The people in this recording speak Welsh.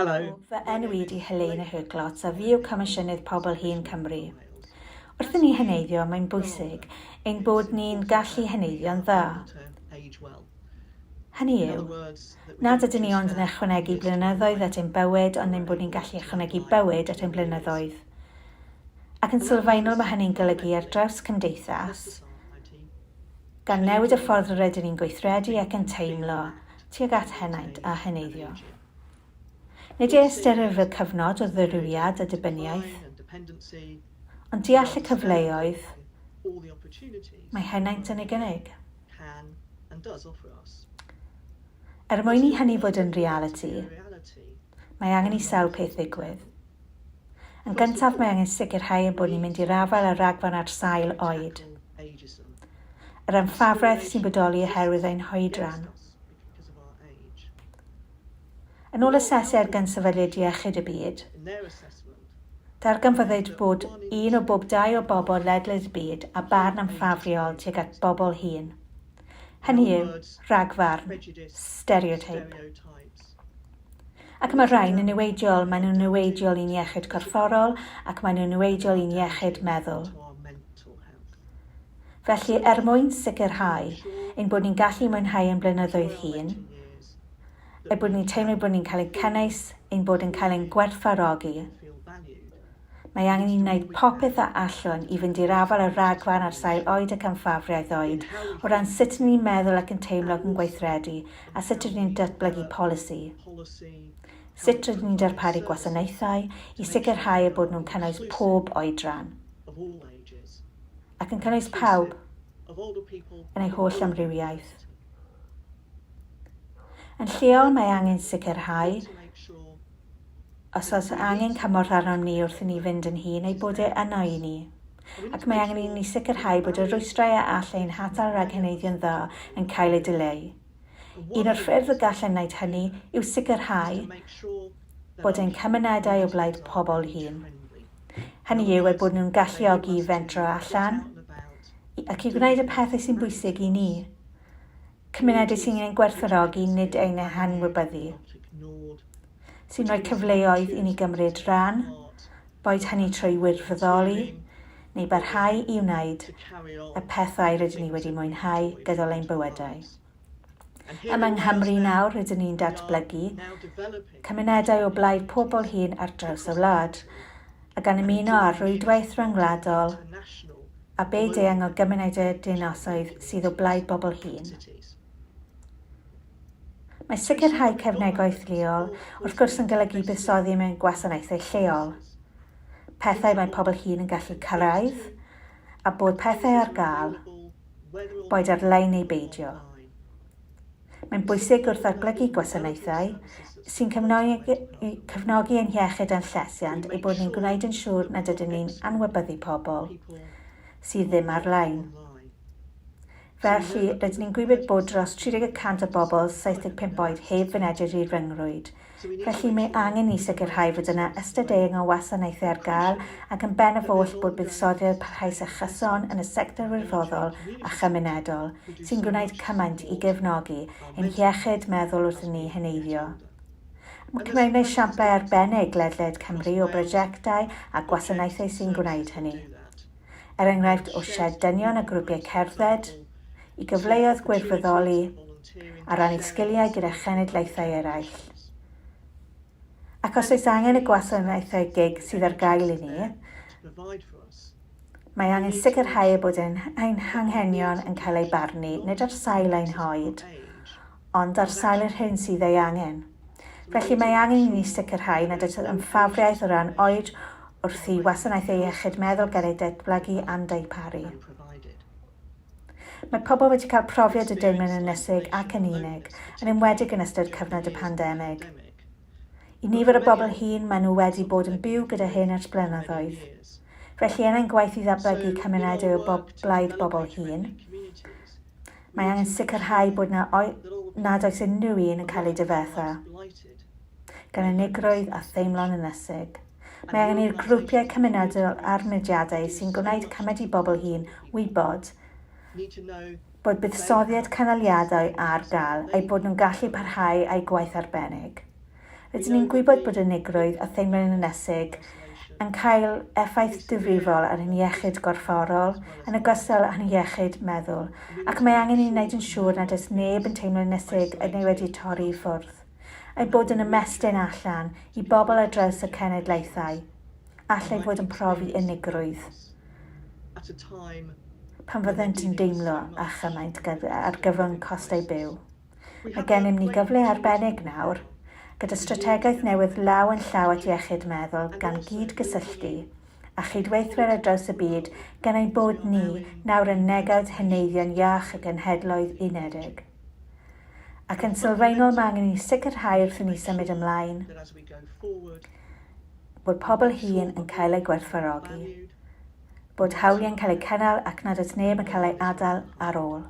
Helo. Fy enw i di Helena Herklots a fi yw Comisiynydd Pobl Cymru. Wrth i ni heneiddio, mae'n bwysig ein bod ni'n gallu heneiddio'n dda. Hynny yw, nad ydyn ni ond yn ychwanegu blynyddoedd at ein bywyd, ond ein bod ni'n gallu ychwanegu bywyd at ein blynyddoedd. Ac yn sylfaenol mae hynny'n golygu ar draws cymdeithas, gan newid y ffordd rydyn ni'n gweithredu ac yn teimlo tuag at henaint a heneiddio. Nid ei ystyrir fel cyfnod o ddirywiad a dibyniaeth, ond deall y cyfleoedd, mae henaint yn ei gynnig. Mwyn i hynny fod yn reality, mae angen i sawl peth ddigwydd. Yn gyntaf, mae angen sicrhau bod ni'n mynd i'r afael a ragfan ar sail oed. Yr anffafraeth sy'n bodoli oherwydd ein hoedran. Yn ôl asesiad gan sefydliad Iechyd y byd, darganfyddwyd bod 1 o bob 2 o bobl ledled y byd a barn amffafriol tuag at bobl hŷn. Hynny yw, rhagfarn, stereotype. Ac mae rhain yn niweidiol, maen nhw'n niweidiol i'n iechyd corfforol ac maen nhw'n niweidiol i'n iechyd meddwl. Felly, mwyn sicrhau ein bod ni'n gallu mwynhau yn blynyddoedd hŷn, ei bod ni'n teimlo bod ni'n cael ein cynnwys, ein bod yn cael ein gwerthfawrogi. Mae angen i wneud popeth a allwn i fynd i'r afael y ragfan ar sail oed ac amffafriaeth oed, o ran sut ni'n meddwl ac yn teimlo ac yn gweithredu, a sut rydyn ni'n datblygu polisi. Sut rydyn ni'n darparu gwasanaethau i sicrhau bod nhw'n cynnwys pob oedran, ac yn cynnwys pawb yn ei holl amrywiaeth. Yn lleol, mae angen sicrhau, os oes angen cymorth arnom ni wrth i ni fynd yn hun, ei bod e yno i ni. Ac mae angen i ni sicrhau bod y rwystrau a all ein hatal rhag heneiddio'n dda yn cael ei dileu. Un o'r ffyrdd y gallen wneud hynny yw sicrhau bod ein cymunedau o blaid pobl hŷn. Hynny yw ei bod nhw'n galluogi i fentro allan ac i gwneud y pethau sy'n bwysig i ni. Cymunedau sy'n ein gwerthfawrogi nid ein hanwybyddu, sy'n rhoi cyfleoedd i ni gymryd rhan, boed hynny trwy wirfoddoli, neu barhau i wneud y pethau rydyn ni wedi mwynhau gydol ein bywydau. Yma yng Nghymru nawr rydyn ni'n datblygu cymunedau o blaid pobl hŷn ar draws y wlad, a gan ymuno ar rwydwaith rhyngwladol a byd-eang o gymunedau dinasoedd sydd o blaid bobl hŷn. Mae sicrhau cefnogaeth leol wrth gwrs yn golygu buddsoddi mewn gwasanaethau lleol, pethau mae pobl hŷn yn gallu cyrraedd, a bod pethau ar gael, boed ar-lein neu beidio. Mae'n bwysig wrth ddatblygu gwasanaethau sy'n cefnogi ein iechyd a'n llesiant ei bod ni'n gwneud yn siŵr nad ydyn ni'n anwybyddu pobl sydd ddim ar-lein. Felly, rydyn ni'n gwybod bod dros 30% o bobl 75 oed heb fynediad i'r ryngrwyd. Felly, mae angen i sicrhau fod yna ystadeuon o wasanaethau ar gael ac yn benafol bod buddsoddiad parhaus a chyson yn y sector wirfoddol a chymunedol sy'n gwneud cymaint i gefnogi ein iechyd meddwl wrth i ni heneiddio. Mae Cymru'n esiamplau arbennig ledled Cymru o brosiectau a gwasanaethau sy'n gwneud hynny. Enghraifft o dynion a grwpiau cerdded, i gyfleoedd gwirfoddoli a rannu sgiliau gyda chenedlaethau eraill. Ac os oes angen y gwasanaethau gig sydd ar gael i ni, mae angen sicrhau bod ein hanghenion yn cael ei barnu nid ar sail ein hoed, ond ar sail yr hyn sydd ei angen. Felly mae angen i ni sicrhau nad ydych yn ffafriaeth o ran oed wrth i wasanaethau iechyd meddwl gael ei datblygu a'n darparu. Mae pobl wedi cael profiad y deimlad yn ynysig ac yn unig, yn enwedig yn ystod cyfnod y pandemig. I nifer o bobl hŷn, maen nhw wedi bod yn byw gyda hyn ers blynyddoedd. Felly yn ein gwaith i ddatblygu cymunedau o blaid bobl hŷn, mae angen sicrhau bod nad oes unrhyw un yn cael ei difetha, gan unigrwydd a theimlo'n ynysig. Mae angen i'r grwpiau cymunedol a'r mudiadau sy'n gwneud cymaint i bobl hŷn wybod bod buddsoddiad canoliadau ar gael ei bod nhw'n gallu parhau a'u gwaith arbennig. Rydyn ni'n gwybod bod unigrwydd a theimlo'n ynysig yn cael effaith difrifol ar ein iechyd gorfforol, yn ogystal â'n iechyd meddwl, ac mae angen i wneud yn siŵr nad oes neb yn teimlo ynysig yn ei wedi torri i ffwrdd, a'i bod yn ymestyn allan i bobl ar draws y cenedlaethau, allai fod yn profi unigrwydd, pan fyddent yn deimlo a chymaint ar gyfwng costau byw. Mae gennym ni gyfle arbennig nawr, gyda strategaeth newydd law yn llaw at iechyd meddwl gan gyd-gysylltu a chydweithwyr ar draws y byd gan ei bod ni nawr yn negawd heneiddion iach a genhedloedd unedig. Ac yn sylfaenol mae angen i sicrhau wrth i ni symud ymlaen bod pobl hŷn yn cael ei gwerthfawrogi, bod hawliau'n cael eu cynnal ac nad oes neb yn cael ei adael ar ôl.